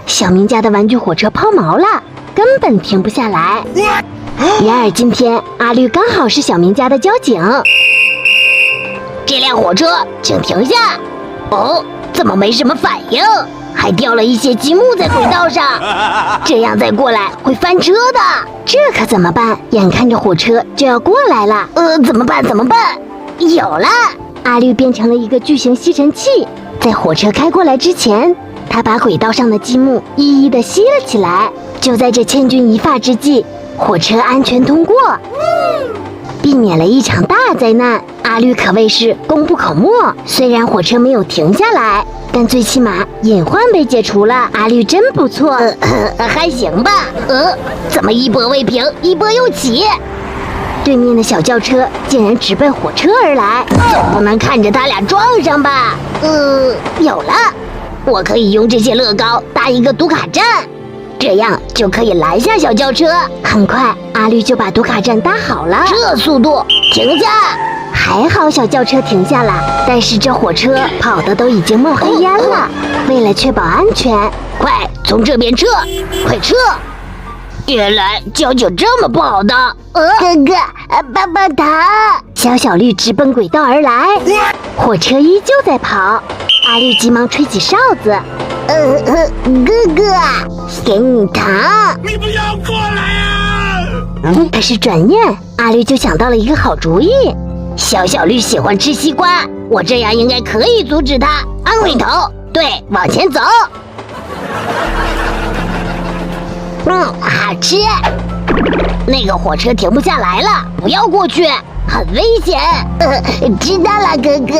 小明家的玩具火车抛锚了，根本停不下来。然而今天阿绿刚好是小明家的交警。这辆火车，请停下！哦，怎么没什么反应？还掉了一些积木在轨道上，这样再过来会翻车的。这可怎么办？眼看着火车就要过来了，怎么办？有了！阿绿变成了一个巨型吸尘器，在火车开过来之前，他把轨道上的积木一一的吸了起来。就在这千钧一发之际，火车安全通过，避免了一场大灾难。阿绿可谓是功不可没。虽然火车没有停下来，但最起码隐患被解除了。阿绿真不错，还行吧。怎么一波未平，一波又起？对面的小轿车竟然直奔火车而来，总不能看着他俩撞上吧？有了，我可以用这些乐高搭一个读卡站，这样就可以拦下小轿车。很快，阿绿就把读卡站搭好了。这速度，停下！还好小轿车停下了，但是这火车跑的都已经冒黑烟了。为了确保安全，快从这边撤，快撤！原来交警这么不好当。哥哥，棒棒糖！小绿直奔轨道而来，火车依旧在跑。阿绿急忙吹起哨子，哥哥，给你糖。你不要过来啊！可是转眼，阿绿就想到了一个好主意。小绿喜欢吃西瓜，我这样应该可以阻止他。按回头，对，往前走。好吃。那个火车停不下来了，不要过去，很危险。知道了，哥哥。